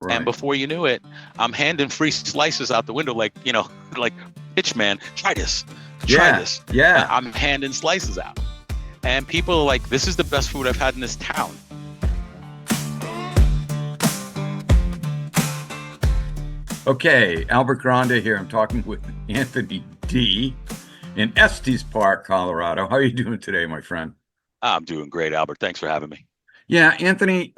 And Right. before you knew it, I'm handing free slices out the window, like, like, pitch man, try Yeah. this. Yeah. I'm handing slices out. And people are like, this is the best food I've had in this town. Okay. Albert Grande here. I'm talking with Anthony D. in Estes Park, Colorado. How are you doing today, my friend? I'm doing great, Albert. Thanks for having me. Yeah, Anthony,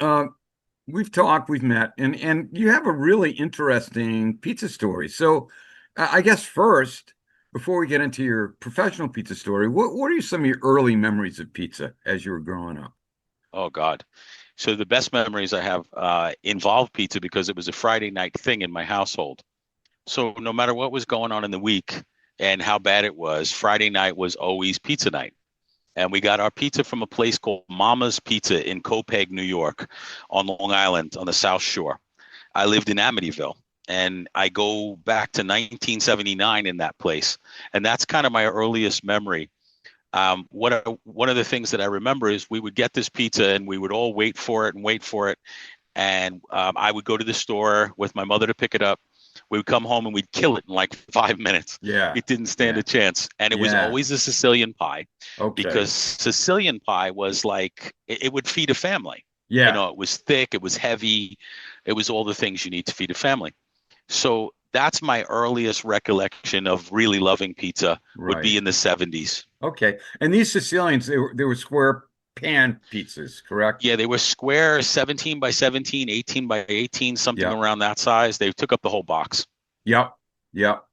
we've talked, we've met, and you have a really interesting pizza story. So, I guess first, before we get into your professional pizza story, what are some of your early memories of pizza as you were growing up? Oh, God. So the best memories I have involve pizza because it was a Friday night thing in my household. So no matter what was going on in the week and how bad it was, Friday night was always pizza night. And we got our pizza from a place called Mama's Pizza in Copeg, New York, on Long Island on the South Shore. I lived in Amityville, and I go back to 1979 in that place. And that's kind of my earliest memory. One of the things that I remember is we would get this pizza and we would all wait for it and wait for it. And I would go to the store with my mother to pick it up. We would come home and we'd kill it in like 5 minutes. Yeah, It didn't stand yeah, a chance. And it was yeah. always a Sicilian pie Okay. because Sicilian pie was like, it would feed a family. Yeah, It was thick, it was heavy, it was all the things you need to feed a family. So that's my earliest recollection of really loving pizza would right. be in the 70s. Okay. And these Sicilians, they were square pan pizzas, correct? Yeah, they were square, 17 by 17, 18 by 18, something Yeah. around that size. They took up the whole box. Yep. Yep.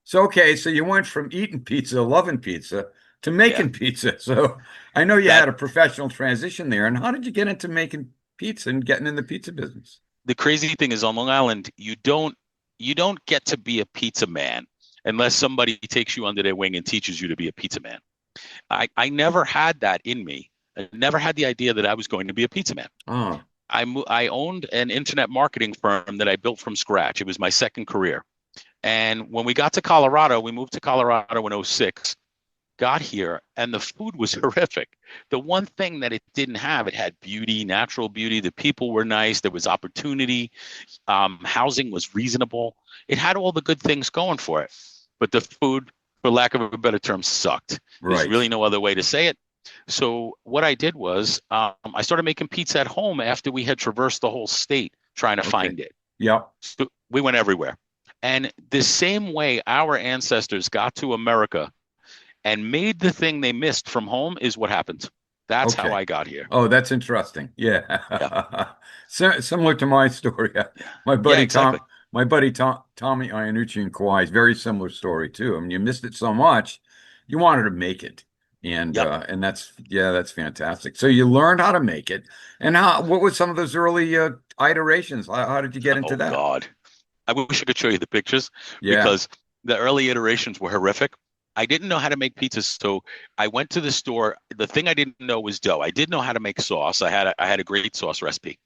So okay, so you went from eating pizza, loving pizza, to Yeah. making pizza. So I know you That had a professional transition there. And how did you get into making pizza and getting in the pizza business? The crazy thing is on Long Island, you don't get to be a pizza man unless somebody takes you under their wing and teaches you to be a pizza man. I never had that in me. I never had the idea that I was going to be a pizza man. Oh, I owned an internet marketing firm that I built from scratch. It was my second career. And when we got to Colorado, we moved to Colorado in '06, got here, and the food was horrific. The one thing that it didn't have, it had beauty, natural beauty. The people were nice. There was opportunity. Housing was reasonable. It had all the good things going for it. But the food, for lack of a better term, sucked. There's right. really no other way to say it. So what I did was I started making pizza at home after we had traversed the whole state trying to Okay. find it. Yep. So we went everywhere. And the same way our ancestors got to America and made the thing they missed from home is what happened. That's how Okay. I got here. Oh, that's interesting. Yeah. Yeah. Similar to my story. Yeah. My Yeah, buddy exactly. Tommy Iannucci and Kawhi's very similar story too. I mean, you missed it so much, you wanted to make it. Yep. And that's yeah, that's fantastic. So you learned how to make it. And how what were some of those early iterations? How did you get into Oh that? God. I wish I could show you the pictures Yeah. because the early iterations were horrific. I didn't know how to make pizzas, so I went to the store. The thing I didn't know was dough. I did know how to make sauce. I had a great sauce recipe,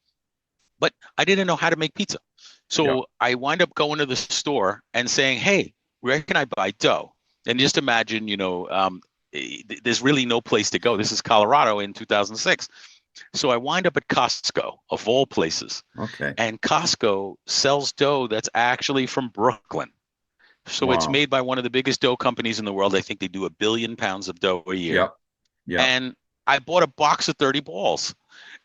but I didn't know how to make pizza. Yeah. So I wind up going to the store and saying, "Hey, where can I buy dough?" And just imagine, there's really no place to go. This is Colorado in 2006. So I wind up at Costco, of all places, Okay. and Costco sells dough that's actually from Brooklyn. So it's Wow. made by one of the biggest dough companies in the world. I think they do 1 billion pounds of dough a year. Yep. Yep. And I bought a box of 30 balls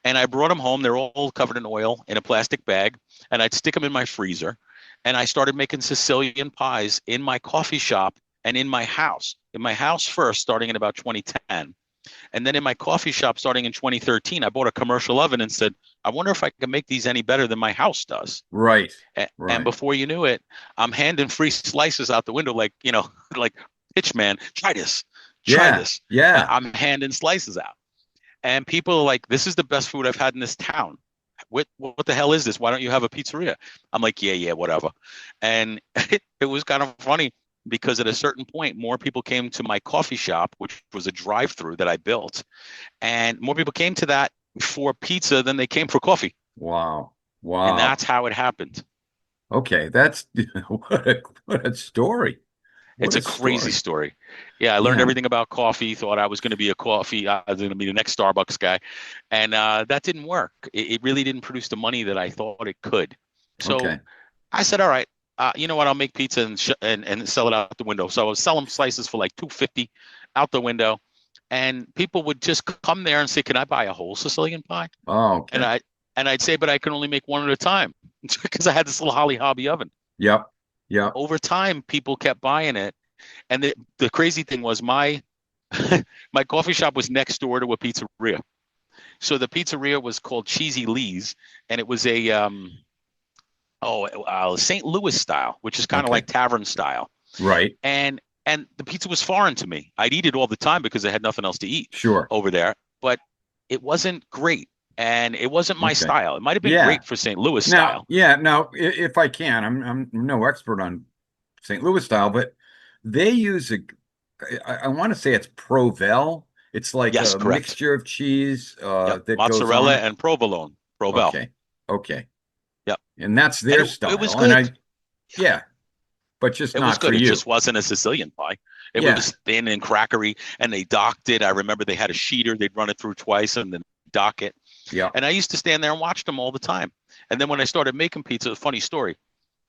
and I brought them home. They're all covered in oil in a plastic bag. And I'd stick them in my freezer. And I started making Sicilian pies in my coffee shop and in my house. In my house first, starting in about 2010. And then in my coffee shop starting in 2013, I bought a commercial oven and said, I wonder if I can make these any better than my house does. Right. And Right. before you knew it, I'm handing free slices out the window, like, like, pitch man, try Yeah. this. Yeah. I'm handing slices out. And people are like, this is the best food I've had in this town. What the hell is this? Why don't you have a pizzeria? I'm like, yeah, whatever. And it was kind of funny because at a certain point, more people came to my coffee shop, which was a drive-through that I built. And more people came to that for pizza than they came for coffee. Wow. And Wow. that's how it happened. Okay, that's what a story. What It's a a crazy story. story. Yeah, I learned Yeah. everything about coffee, thought I was going to be I was going to be the next Starbucks guy. And that didn't work. It really didn't produce the money that I thought it could. So Okay. I said, all right, you know what? I'll make pizza and sell it out the window. So I was selling slices for like 250 out the window, and people would just come there and say, "Can I buy a whole Sicilian pie?" Oh, And okay. I'd say, "But I can only make one at a time," because I had this little Holly Hobby oven. Yep. Yep. Over time, people kept buying it, and the crazy thing was my coffee shop was next door to a pizzeria. So the pizzeria was called Cheesy Lee's, and it was a St. Louis style, which is kind of Okay. like tavern style. Right. And the pizza was foreign to me. I'd eat it all the time because I had nothing else to eat Sure. over there, but it wasn't great, and it wasn't my Okay. style. It might have been Yeah. great for St. Louis Now, style. yeah, now if I can, I'm no expert on St. Louis style, but they use I want to say it's Provel. It's like Yes, a correct. mixture of cheese Yep, that goes mozzarella on. and provolone, Provel. Okay. Okay. Yep, And that's and their it was style. And good. I, yeah, but just It was not for good. It you. just wasn't a Sicilian pie. It Yeah. was thin and crackery, and they docked it. I remember they had a sheeter. They'd run it through twice and then dock it. Yeah. And I used to stand there and watch them all the time. And then when I started making pizza, a funny story.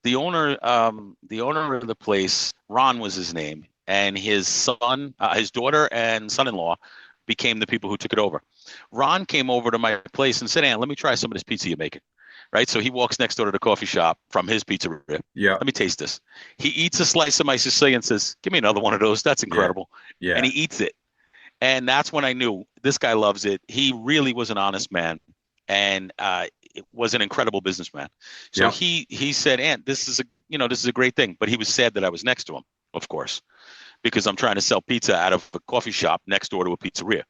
The owner of the place, Ron was his name, and his daughter and son-in-law became the people who took it over. Ron came over to my place and said, "Aunt, let me try some of this pizza you're making." Right? So he walks next door to the coffee shop from his pizzeria. Yeah. Let me taste this. He eats a slice of my Sicilian and says, "Give me another one of those. That's Yeah. incredible." And Yeah. he eats it. And that's when I knew this guy loves it. He really was an honest man, and it was an incredible businessman. So Yeah. he said, "Aunt, this is a great thing." But he was sad that I was next to him, of course, because I'm trying to sell pizza out of a coffee shop next door to a pizzeria.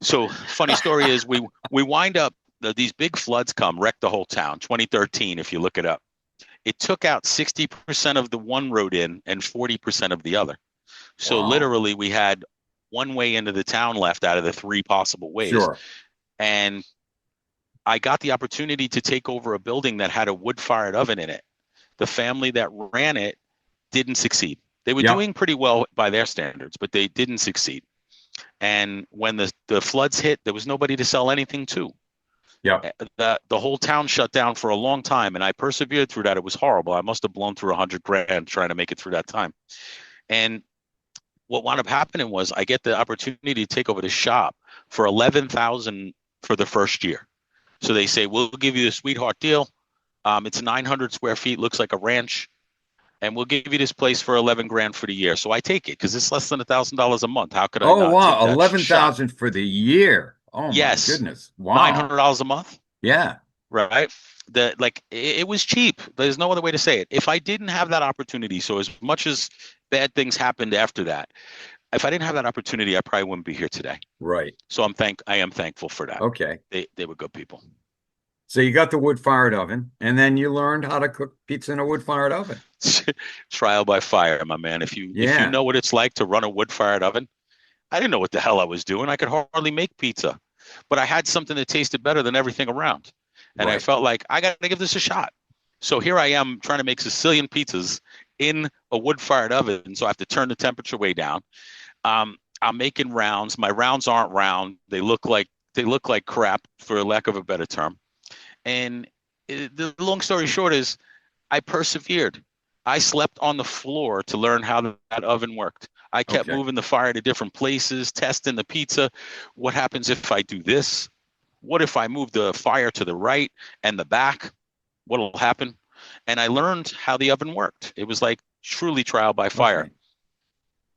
So funny story is we wind up these big floods come wreck the whole town. 2013, if you look it up, it took out 60% of the one road in and 40% of the other. So Wow. literally, we had one way into the town left out of the three possible ways. Sure. And I got the opportunity to take over a building that had a wood-fired oven in it. The family that ran it didn't succeed. They were Yep. doing pretty well by their standards, but they didn't succeed. And when the floods hit, there was nobody to sell anything to. Yep. The whole town shut down for a long time, and I persevered through that. It was horrible. I must have blown through 100 grand trying to make it through that time. And what wound up happening was I get the opportunity to take over the shop for 11,000 for the first year. So they say, we'll give you a sweetheart deal. It's 900 square feet, looks like a ranch, and we'll give you this place for 11 grand for the year. So I take it because it's less than $1,000 a month. How could I Oh, not take wow. that shot? 11,000 for the year. Oh my Yes, goodness. nine Wow. hundred dollars a month, Yeah. right? It was cheap. There's no other way to say it. If I didn't have that opportunity, so as much as bad things happened after that, if I didn't have that opportunity, I probably wouldn't be here today. Right. So I am thankful for that. Okay. They were good people. So you got the wood-fired oven, and then you learned how to cook pizza in a wood-fired oven. Trial by fire, my man. If you Yeah. know what it's like to run a wood-fired oven, I didn't know what the hell I was doing. I could hardly make pizza, but I had something that tasted better than everything around, and I Right. felt like I got to give this a shot. So here I am trying to make Sicilian pizzas in a wood-fired oven. So I have to turn the temperature way down. I'm making rounds. My rounds aren't round. They look like crap, for lack of a better term. And the long story short is I persevered. I slept on the floor to learn how that oven worked. I kept Okay. moving the fire to different places, testing the pizza. What happens if I do this? What if I move the fire to the right and the back? What will happen? And I learned how the oven worked. It was like truly trial by fire. Okay.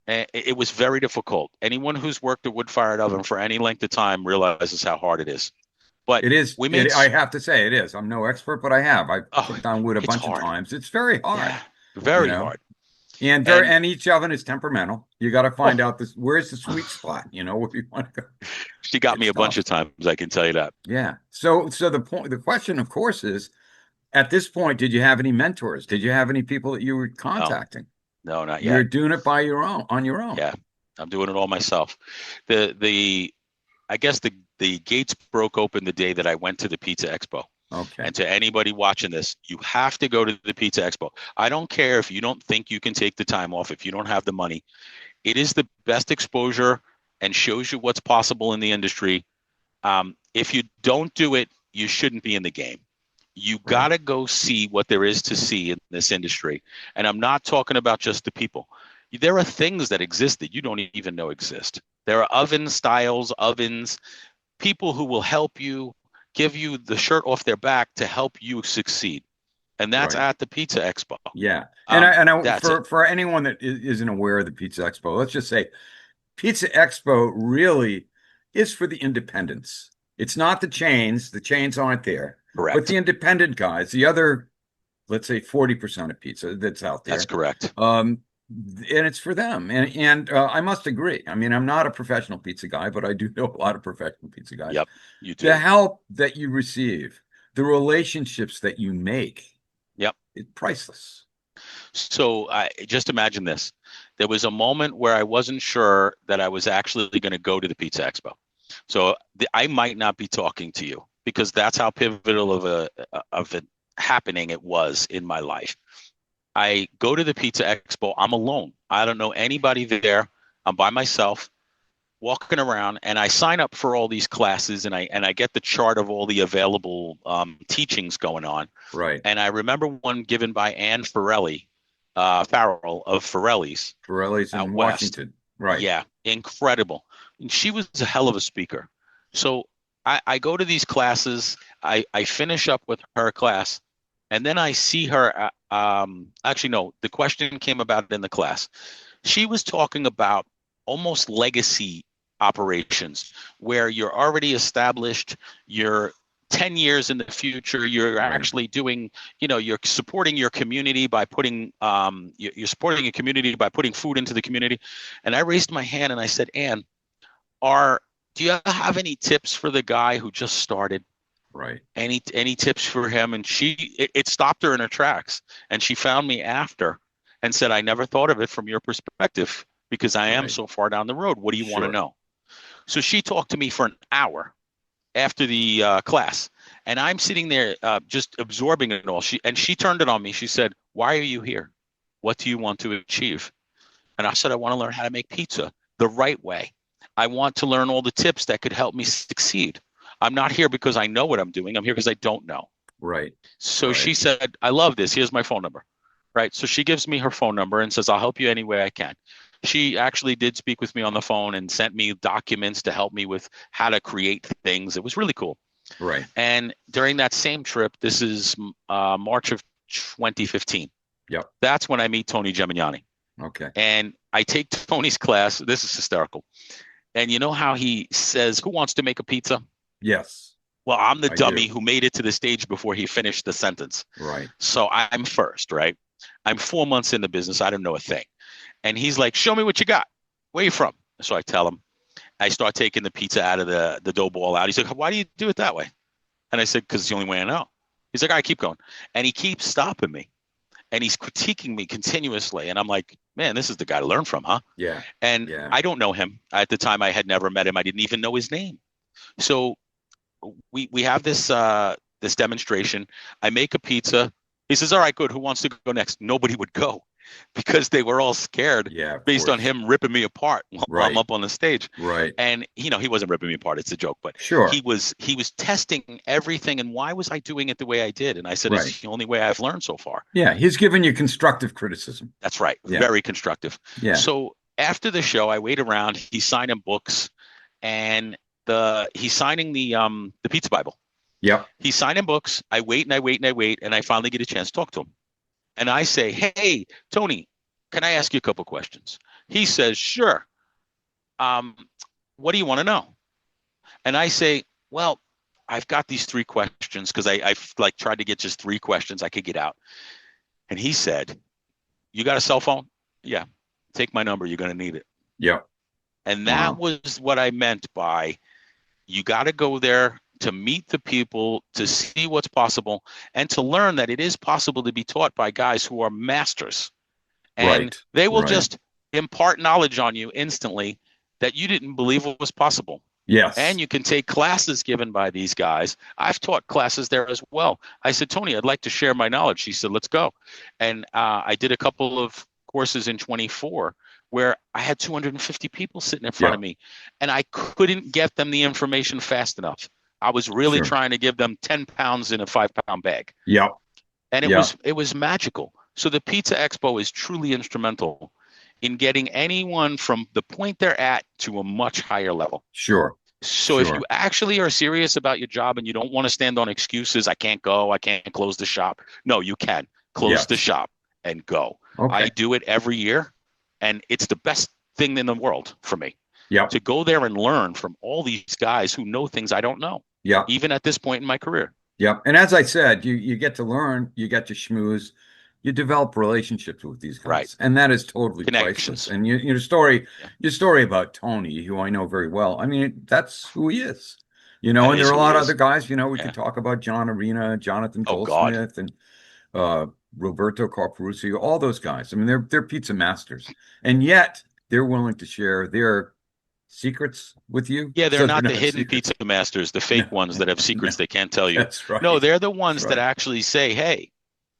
And it was very difficult. Anyone who's worked a wood-fired oven for any length of time realizes how hard it is. But It is. we made, It. I have to say it is. I'm no expert, but I have. I've oh, cooked on wood a it's bunch of hard. times. It's very hard, Yeah, you very know. hard. And And each oven is temperamental. You got to find oh, out this where's the sweet spot, where you want to go. she got me It's a bunch tough. of times, I can tell you that. Yeah. So the question, of course, is at this point, did you have any mentors? Did you have any people that you were No, contacting? no, not You're yet. doing it by your own, on your own. Yeah, I'm doing it all myself. The I guess the gates broke open the day that I went to the Pizza Expo. Okay. And to anybody watching this, you have to go to the Pizza Expo. I don't care if you don't think you can take the time off, if you don't have the money. It is the best exposure and shows you what's possible in the industry. If you don't do it, you shouldn't be in the game. You Right. got to go see what there is to see in this industry. And I'm not talking about just the people. There are things that exist that you don't even know exist. There are oven styles, ovens, people who will help you, give you the shirt off their back to help you succeed. And that's Right. at the Pizza Expo. Yeah. And That's it. for anyone that isn't aware of the Pizza Expo, let's just say Pizza Expo really is for the independents. It's not the chains. The chains aren't there, but the Correct. independent guys, the other, let's say 40% of pizza that's out That's there. correct. And it's for them. And I must agree. I mean, I'm not a professional pizza guy, but I do know a lot of professional pizza guys. Yep, you The do. help that you receive, the relationships that you make, Yep. it's priceless. So I just imagine this. There was a moment where I wasn't sure that I was actually going to go to the Pizza Expo. So I might not be talking to you because that's how pivotal of a happening it was in my life. I go to the Pizza Expo. I'm alone. I don't know anybody there. I'm by myself, walking around, and I sign up for all these classes, and I get the chart of all the available teachings going on. Right. And I remember one given by Anne Farrell of Forelli's Pirelli's out in west. Washington. Right. Yeah, incredible. And she was a hell of a speaker. So I go to these classes. I finish up with her class, and then I see her. Actually, no, the question came about in the class. She was talking about almost legacy operations where you're already established, you're 10 years in the future, you're Right. actually doing, you're supporting your community by putting you're supporting a community by putting food into the community. And I raised my hand and I said, Ann, are do you have any tips for the guy who just started? Right. Any tips for him? And it stopped her in her tracks, and she found me after and said, I never thought of it from your perspective because I am Right. so far down the road. What do you want to Sure. know? So she talked to me for an hour after the class, and I'm sitting there just absorbing it all. She turned it on me. She said, why are you here? What do you want to achieve? And I said, I want to learn how to make pizza the right way. I want to learn all the tips that could help me succeed. I'm not here because I know what I'm doing. I'm here because I don't know. Right. So Right. she said, I love this. Here's my phone number. Right. So she gives me her phone number and says, I'll help you any way I can. She actually did speak with me on the phone and sent me documents to help me with how to create things. It was really cool. Right. And during that same trip, this is March of 2015. Yep. That's when I meet Tony Gemignani. Okay. And I take Tony's class. This is hysterical. And you know how he says, who wants to make a pizza? Yes, Well, I'm the I dummy do. who made it to the stage before he finished the sentence. Right. So I'm first, right? I'm 4 months in the business. I don't know a thing. And he's like, show me what you got. Where you from? So I tell him. I start taking the pizza out of the dough ball out. He's like, why do you do it that way? And I said, because it's the only way I know. He's like, all right, keep going. And he keeps stopping me. And he's critiquing me continuously. And I'm like, man, this is the guy to learn from, huh? Yeah. And Yeah. I don't know him. At the time, I had never met him. I didn't even know his name. So we have this demonstration. I make a pizza. He says, all right, good. Who wants to go next? Nobody would go because they were all scared Yeah, of based on course. him ripping me apart while I'm Right. up on the stage. Right. And he wasn't ripping me apart. It's a joke, but Sure. he was testing everything. And why was I doing it the way I did? And I said, Right. it's the only way I've learned so far. Yeah, he's giving you constructive criticism. That's right. Yeah. Very constructive. Yeah. So after the show, I wait around. He's signing books, and he's signing the Pizza Bible. Yep. He's signing books. I wait and I wait and I wait, and I finally get a chance to talk to him. And I say, hey, Tony, can I ask you a couple questions? He says, sure. What do you want to know? And I say, well, I've got these three questions because I've like tried to get just three questions I could get out. And he said, you got a cell phone? Yeah. Take my number. You're going to need it. Yep. And that was what I meant by you got to go there to meet the people, to see what's possible, and to learn that it is possible to be taught by guys who are masters. And Right. they will Right. just impart knowledge on you instantly that you didn't believe was possible. Yes. And you can take classes given by these guys. I've taught classes there as well. I said, Tony, I'd like to share my knowledge. She said, let's go. And I did a couple of courses in 24 where I had 250 people sitting in front of me, and I couldn't get them the information fast enough. I was really Sure. trying to give them 10 pounds in a 5-pound bag. Yep. And it Yep. was it was magical. So the Pizza Expo is truly instrumental in getting anyone from the point they're at to a much higher level. Sure. So if you Sure. actually are serious about your job and you don't want to stand on excuses, I can't go, I can't close the shop. No, you can close the Yes. shop and go. I Okay. do it every year, and it's the best thing in the world for me Yep. to go there and learn from all these guys who know things I don't know, Yep. even at this point in my career. Yep. And as I said, you get to learn, you get to schmooze, you develop relationships with these Right. guys, and that is totally priceless. Connections. And Yeah. your story about Tony, who I know very well. I mean, that's who he is. That And there is are a who he lot of other is. guys. We Yeah. could talk about John Arena, Jonathan Oh God. Goldsmith, and uh, Roberto Carperucci, all those guys. I mean, they're pizza masters, and yet they're willing to share their secrets with you, Yeah, they're so they're not the not hidden secrets. pizza masters, the No, fake ones that have no, secrets they can't tell you. that's No, right. they're the That's ones that right. actually say, "Hey,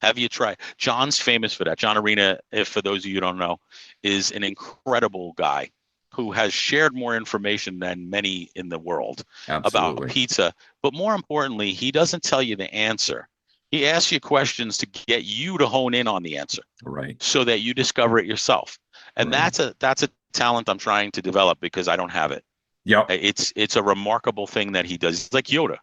have you tried?" John's famous for that. John Arena, if for those of you who don't know, is an incredible guy who has shared more information than many in the world about Absolutely. pizza. But more importantly, he doesn't tell you the answer. He asks you questions to get you to hone in on the answer Right. so that you discover it yourself. And Right. that's a talent I'm trying to develop because I don't have it. Yep. It's a remarkable thing that he does. He's like Yoda.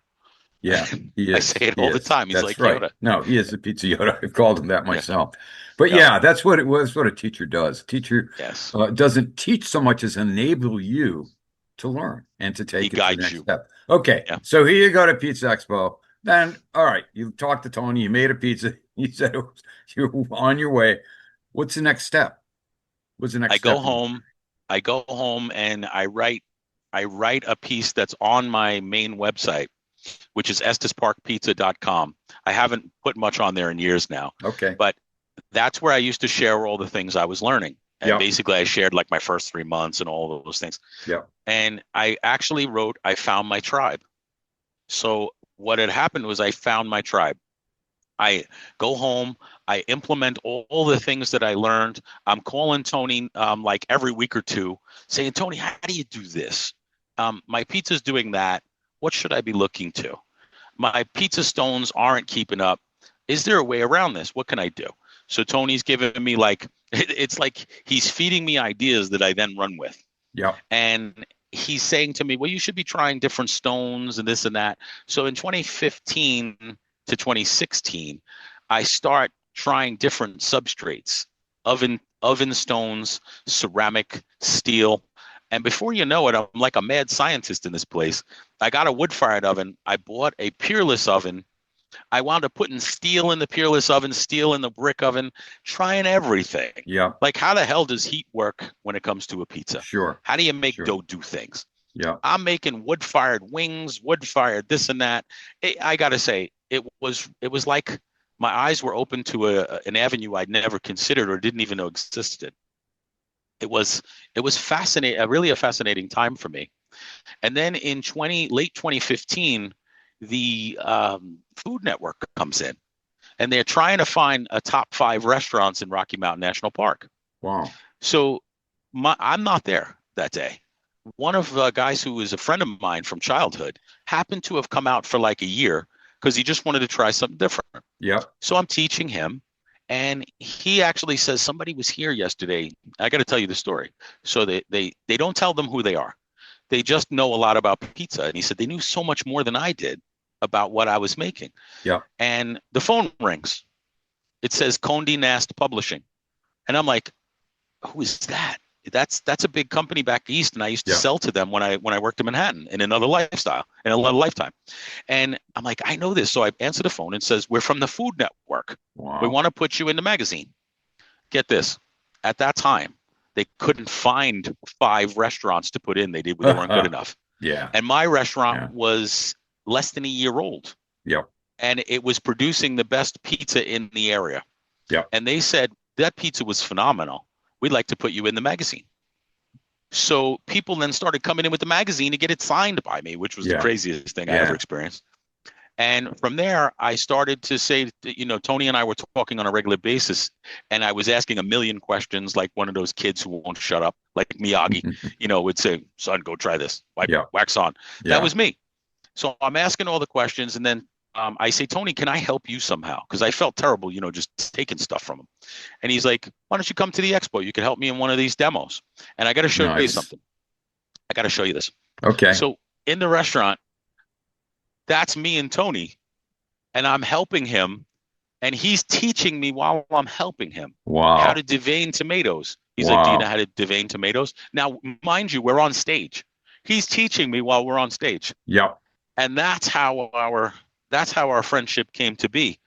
Yeah, he I say is. it He all the is. time. He's That's like right. Yoda. No, he is a pizza Yoda. I've called him that Yeah. myself. But Yep. yeah, that's what it was. What a teacher does. A teacher Yes. doesn't teach so much as enable you to learn and to He take it to the guides next you. step. Okay, Yeah. so here you go to Pizza Expo. Then, all right, you talked to Tony. You made a pizza. You said you were on your way. What's the next step? What's the next I go step in your home. I go home and I write a piece that's on my main website, which is estesparkpizza.com. I haven't put much on there in years now, Okay. but that's where I used to share all the things I was learning. And Yep. basically I shared like my first 3 months and all of those things. Yep. And I actually wrote, I found my tribe. So what had happened was I found my tribe. I go home, I implement all the things that I learned. I'm calling Tony like every week or two, saying, Tony, how do you do this? My pizza's doing that. What should I be looking to? My pizza stones aren't keeping up. Is there a way around this? What can I do? So Tony's giving me like, it's like he's feeding me ideas that I then run with. Yep. And he's saying to me, well, you should be trying different stones and this and that. So in 2015 to 2016, I start trying different substrates, oven stones, ceramic, steel. And before you know it, I'm like a mad scientist in this place. I got a wood-fired oven. I bought a peerless oven. I wound up putting steel in the peerless oven, steel in the brick oven, trying everything. Yep. Like, how the hell does heat work when it comes to a pizza? Sure. How do you make Sure. dough do things? Yep. I'm making wood-fired wings, wood-fired this and that. I got to say, it was like my eyes were open to an avenue I'd never considered or didn't even know existed. It was fascinating, really a fascinating time for me. And then in late 2015, the Food Network comes in, and they're trying to find a top 5 restaurants in Rocky Mountain National Park. Wow. So I'm not there that day. One of the guys who is a friend of mine from childhood happened to have come out for like a year because he just wanted to try something different. Yep. So I'm teaching him, and he actually says somebody was here yesterday. I got to tell you the story. So they don't tell them who they are. They just know a lot about pizza. And he said they knew so much more than I did about what I was making. Yep. And the phone rings. It says Condé Nast Publishing. And I'm like, who is that? That's a big company back east, and I used to Yep. sell to them when I worked in Manhattan in another lifetime. And I'm like, I know this. So I answer the phone and says, we're from the Food Network. We Wow. want to put you in the magazine. Get this. At that time, they couldn't find 5 restaurants to put in. They weren't good enough. Yeah. And my restaurant Yeah. was less than a year old, Yep. and it was producing the best pizza in the area. Yep. And they said that pizza was phenomenal. We'd like to put you in the magazine. So people then started coming in with the magazine to get it signed by me, which was the Yeah. craziest thing I Yeah. ever experienced. And from there, I started to say, Tony and I were talking on a regular basis, and I was asking a million questions, like one of those kids who won't shut up, like Miyagi, would say, son, go try this, Yeah. wax on. That Yeah. was me. So I'm asking all the questions, and then I say, Tony, can I help you somehow? Because I felt terrible, just taking stuff from him. And he's like, why don't you come to the expo? You could help me in one of these demos. And I got to show you Nice. something. I got to show you this. Okay. So in the restaurant, that's me and Tony, and I'm helping him, and he's teaching me while I'm helping him how to Wow. devein tomatoes. He's like, do you know Wow. how to devein tomatoes? Now, mind you, we're on stage. He's teaching me while we're on stage. Yep. And that's how our friendship came to be.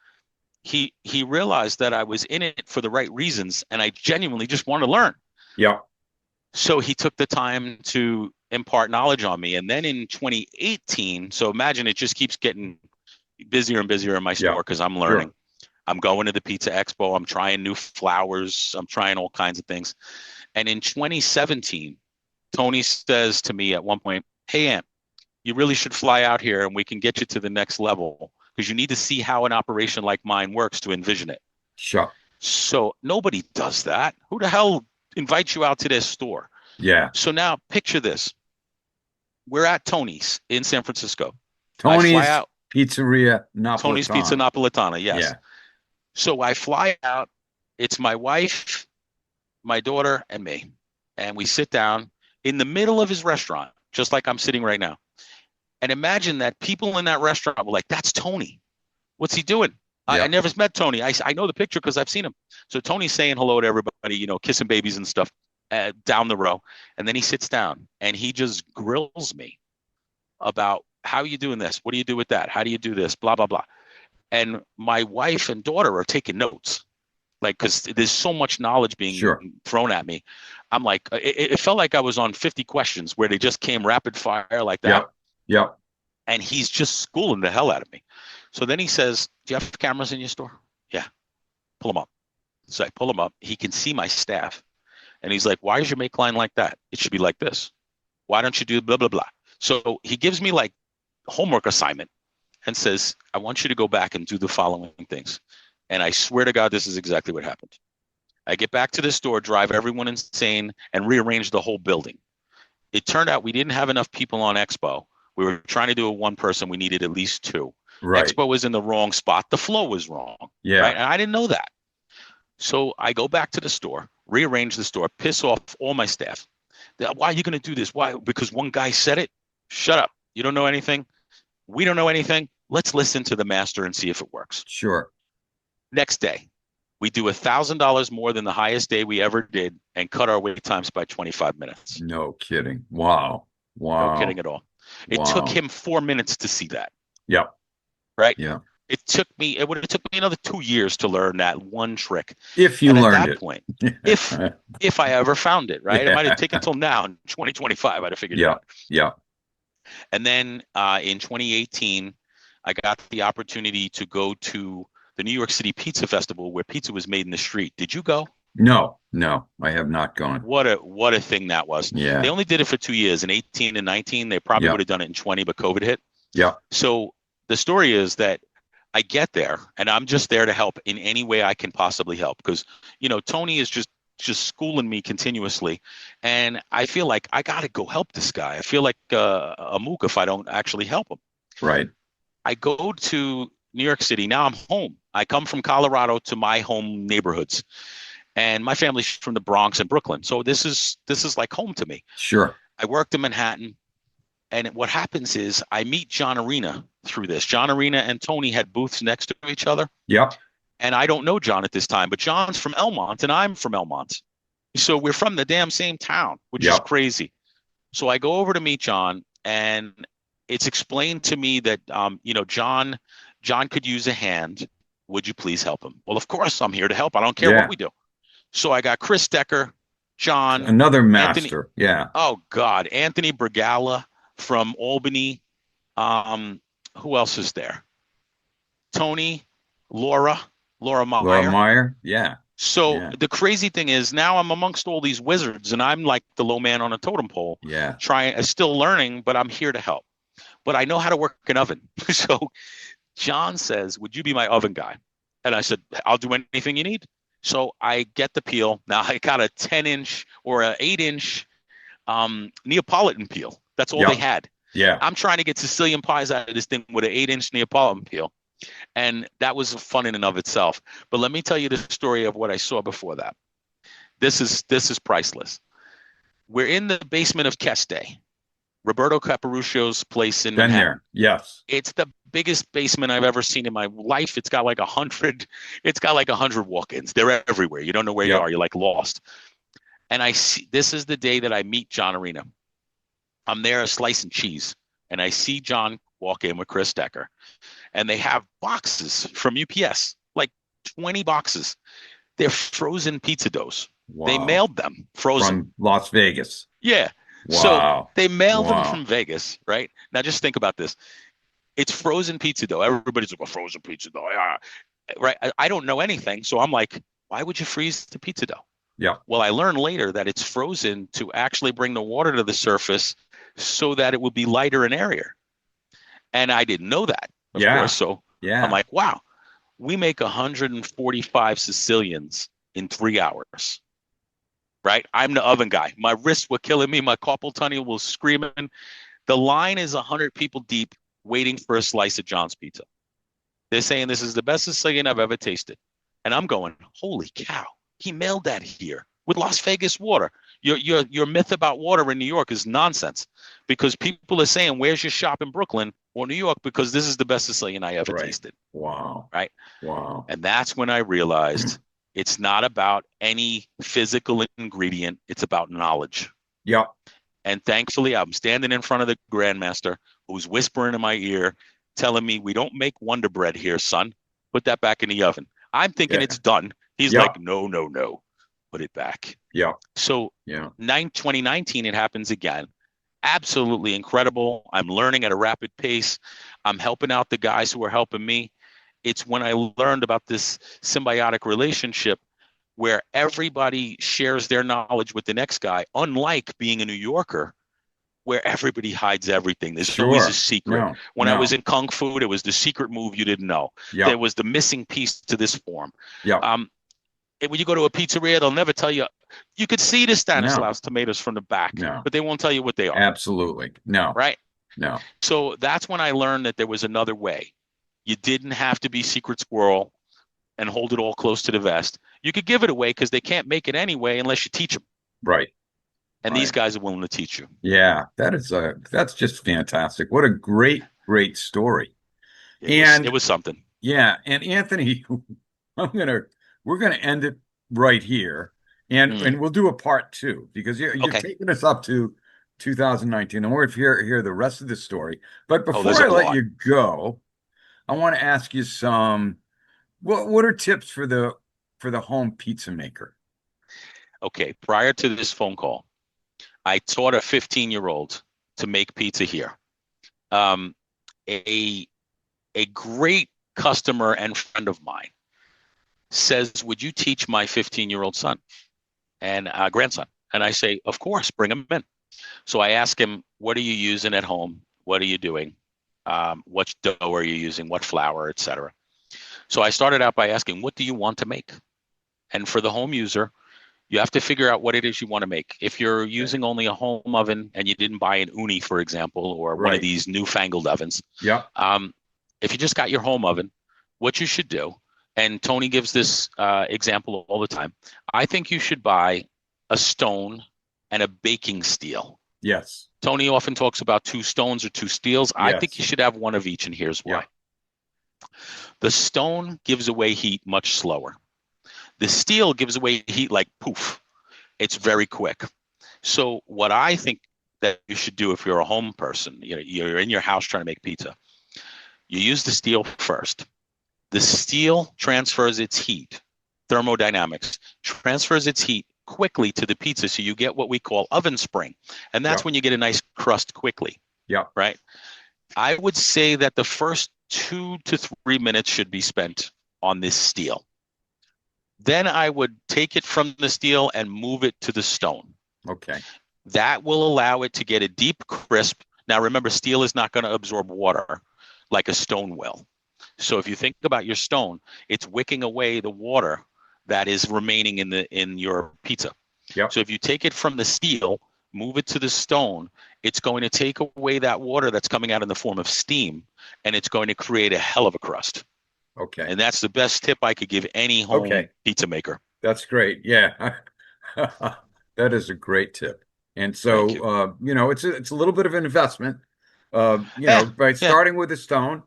He realized that I was in it for the right reasons, and I genuinely just want to learn. Yep. So he took the time to impart knowledge on me. And then in 2018, so imagine it just keeps getting busier and busier in my store Yep. because I'm Sure. learning. I'm going to the Pizza Expo. I'm trying new flowers. I'm trying all kinds of things. And in 2017, Tony says to me at one point, hey, Ant, you really should fly out here and we can get you to the next level because you need to see how an operation like mine works to envision it. Sure. So nobody does that. Who the hell invites you out to their store? Yeah. So now picture this. We're at Tony's in San Francisco. I fly Tony's out. Pizzeria Tony's Pizza Napolitana. Napolitana, yes. Yeah. So I fly out. It's my wife, my daughter, and me. And we sit down in the middle of his restaurant, just like I'm sitting right now. And imagine that people in that restaurant were like, that's Tony. What's he doing? I Yep. never met Tony. I know the picture because I've seen him. So Tony's saying hello to everybody, kissing babies and stuff down the row. And then he sits down and he just grills me about how are you doing this? What do you do with that? How do you do this? Blah, blah, blah. And my wife and daughter are taking notes, like, because there's so much knowledge being Sure. thrown at me. I'm like, it felt like I was on 50 questions where they just came rapid fire like that. Yep. Yep. And he's just schooling the hell out of me. So then he says, do you have cameras in your store? Yeah. Pull them up. So I pull them up. He can see my staff. And he's like, why is your make line like that? It should be like this. Why don't you do blah, blah, blah? So he gives me like homework assignment and says, I want you to go back and do the following things. And I swear to God, this is exactly what happened. I get back to the store, drive everyone insane, and rearrange the whole building. It turned out we didn't have enough people on Expo. We were trying to do a one person. We needed at least two. Right. Expo was in the wrong spot. The flow was wrong. Yeah. Right. And I didn't know that. So I go back to the store, rearrange the store, piss off all my staff. Why are you going to do this? Why? Because one guy said it? Shut up. You don't know anything. We don't know anything. Let's listen to the master and see if it works. Sure. Next day, we do $1,000 more than the highest day we ever did and cut our wait times by 25 minutes. No kidding. Wow. Wow. No kidding at all. It took him 4 minutes to see that. Yep. Right? Yeah. It would have took me another 2 years to learn that one trick. If you learned it. At that point, if I ever found it, right? Yeah. It might have taken until now in 2025, I'd have figured it out. Yeah. And then in 2018, I got the opportunity to go to the New York City Pizza Festival where pizza was made in the street. Did you go? No, I have not gone. What a thing that was. Yeah. They only did it for 2 years, in 18 and 19. They probably would have done it in 20, but COVID hit. Yeah. So the story is that I get there and I'm just there to help in any way I can possibly help because, Tony is just schooling me continuously. And I feel like I got to go help this guy. I feel like a mook if I don't actually help him. Right. I go to New York City. Now I'm home. I come from Colorado to my home neighborhoods. And my family's from the Bronx and Brooklyn. So this is like home to me. Sure. I worked in Manhattan. And what happens is I meet John Arena through this. John Arena and Tony had booths next to each other. Yep. And I don't know John at this time, but John's from Elmont and I'm from Elmont. So we're from the damn same town, which is crazy. So I go over to meet John and it's explained to me that, John could use a hand. Would you please help him? Well, of course I'm here to help. I don't care what we do. So I got Chris Decker, John. Another master. Anthony, yeah. Oh, God. Anthony Brigala from Albany. Who else is there? Tony, Laura Meyer. Laura Meyer. Yeah. So the crazy thing is now I'm amongst all these wizards and I'm like the low man on a totem pole. Yeah. Still learning, but I'm here to help. But I know how to work an oven. So John says, would you be my oven guy? And I said, I'll do anything you need. So I get the peel. Now I got a 10-inch or an 8-inch Neapolitan peel. That's all they had. Yeah. I'm trying to get Sicilian pies out of this thing with an 8-inch Neapolitan peel. And that was fun in and of itself. But let me tell you the story of what I saw before that. This is priceless. We're in the basement of Keste, Roberto Caparucio's place in Been Manhattan. there. Yes. It's the biggest basement I've ever seen in my life. It's got like 100 walk-ins. They're everywhere. You don't know where you Yep. are. You're like lost. And I see, this is the day that I meet John Arena. I'm there, a slice and cheese, and I see John walk in with Chris Decker, and they have boxes from UPS, like 20 boxes. They're frozen pizza doughs. They Wow. mailed them frozen. From Las Vegas. Yeah. So Wow. they mailed them Wow. from Vegas, right? Now just think about this. It's frozen pizza dough. Everybody's like, well, frozen pizza dough. Yeah. Right. I don't know anything. So I'm like, why would you freeze the pizza dough? Yeah. Well, I learned later that it's frozen to actually bring the water to the surface so that it will be lighter and airier. And I didn't know that, of course. So I'm like, wow, we make 145 Sicilians in 3 hours. Right? I'm the oven guy. My wrists were killing me. My carpal tunnel was screaming. The line is 100 people deep waiting for a slice of John's pizza. They're saying this is the best Sicilian I've ever tasted. And I'm going, holy cow, he mailed that here with Las Vegas water. Your myth about water in New York is nonsense, because people are saying, where's your shop in Brooklyn or New York? Because this is the best Sicilian I ever tasted. Wow. Right. Wow. And that's when I realized it's not about any physical ingredient. It's about knowledge. Yeah. And thankfully, I'm standing in front of the grandmaster who's whispering in my ear, telling me, we don't make Wonder Bread here, son. Put that back in the oven. I'm thinking it's done. He's like, no, put it back. Yeah. So 2019, it happens again. Absolutely incredible. I'm learning at a rapid pace. I'm helping out the guys who are helping me. It's when I learned about this symbiotic relationship where everybody shares their knowledge with the next guy, unlike being a New Yorker where everybody hides everything. There's always a secret. When I was in Kung Fu, it was the secret move you didn't know. There was the missing piece to this form. When you go to a pizzeria, they'll never tell you. You could see the Stanislaus tomatoes from the back, but they won't tell you what they are. Absolutely. No. Right? No. So that's when I learned that there was another way. You didn't have to be Secret Squirrel and hold it all close to the vest. You could give it away because they can't make it anyway unless you teach them. Right. And these guys are willing to teach you. Yeah, that's just fantastic. What a great story. It was something. Yeah, and Anthony, we're gonna end it right here, and we'll do a part 2 because you're taking us up to 2019, and we're going to hear the rest of the story. But before I let you go, I want to ask you what are tips for the home pizza maker? Okay, prior to this phone call, I taught a 15-year-old to make pizza here. A great customer and friend of mine says, would you teach my 15-year-old son and grandson? And I say, of course, bring him in. So I ask him, what are you using at home? What are you doing? What dough are you using? What flour, etc. So I started out by asking, what do you want to make? And for the home user, you have to figure out what it is you want to make. If you're using only a home oven and you didn't buy an Uni, for example, or one of these newfangled ovens, if you just got your home oven, what you should do, and Tony gives this example all the time, I think you should buy a stone and a baking steel. Yes. Tony often talks about 2 stones or 2 steels. I think you should have one of each, and here's why. The stone gives away heat much slower. The steel gives away heat like poof. It's very quick. So what I think that you should do if you're a home person, you're in your house trying to make pizza, you use the steel first. The steel transfers its heat, thermodynamics, transfers its heat quickly to the pizza, so you get what we call oven spring. And that's when you get a nice crust quickly. Right? I would say that the first 2 to 3 minutes should be spent on this steel. Then I would take it from the steel and move it to the stone. Okay. That will allow it to get a deep crisp. Now, remember, steel is not going to absorb water like a stone will. So if you think about your stone, it's wicking away the water that is remaining in your pizza. So if you take it from the steel, move it to the stone, it's going to take away that water that's coming out in the form of steam, and it's going to create a hell of a crust. Okay. And that's the best tip I could give any home pizza maker. That's great. Yeah. That is a great tip. And Thank you. so, it's a little bit of an investment, Yeah, by yeah, starting with a stone,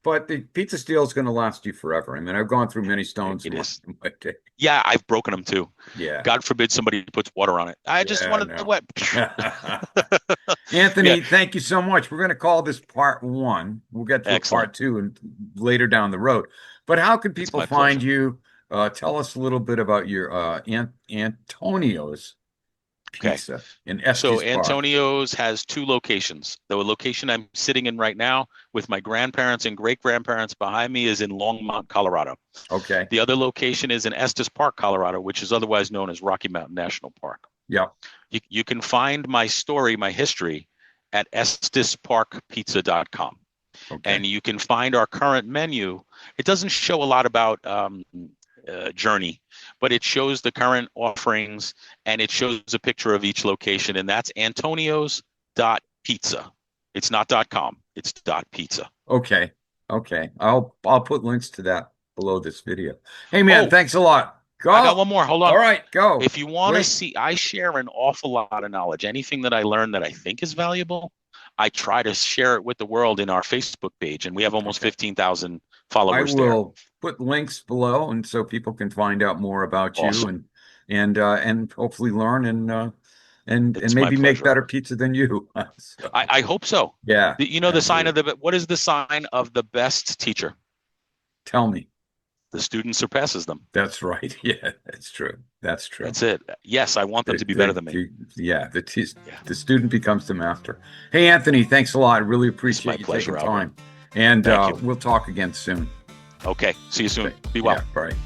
but the pizza steel is going to last you forever. I mean, I've gone through many stones it in is. my day. Yeah, I've broken them too. Yeah. God forbid somebody puts water on it. I just Yeah, wanted the no. wet. Yeah, Anthony, thank you so much. We're going to call this part one. We'll get to a excellent. part two and later down the road. But how can It's people my find pleasure. you? Tell us a little bit about your Antonio's Okay. Pizza in So Estes Park. Antonio's has two locations. The location I'm sitting in right now with my grandparents and great grandparents behind me is in Longmont, Colorado. Okay. The other location is in Estes Park, Colorado, which is otherwise known as Rocky Mountain National Park. Yep. You can find my story, my history at estesparkpizza.com. Okay. And you can find our current menu. It doesn't show a lot about Journey, but it shows the current offerings and it shows a picture of each location. And that's antonios.pizza. It's not .com, it's .pizza. Okay. Okay. I'll put links to that below this video. Hey man, Oh, thanks a lot. Go. I got one more. Hold on. All right, go. If you want to Wait. see, I share an awful lot of knowledge. Anything that I learn that I think is valuable, I try to share it with the world in our Facebook page, and we have almost Okay. 15,000 I followers there. will put links below, and so people can find out more about you Awesome. and hopefully learn and It's my maybe make pleasure, better Albert. pizza than you. So, I hope so. yeah, The sign of absolutely. what is the sign of the best teacher? Tell me. The student surpasses them. That's right. Yeah, that's true. That's true. That's it. Yes, I want them to be better than me. Yeah, Yeah, the student becomes the master. Hey, Anthony, thanks a lot. I really it's my appreciate you pleasure, taking Albert. time. And Thank you. we'll talk again soon. Okay, see you soon. Okay. Be well. Yeah, bye.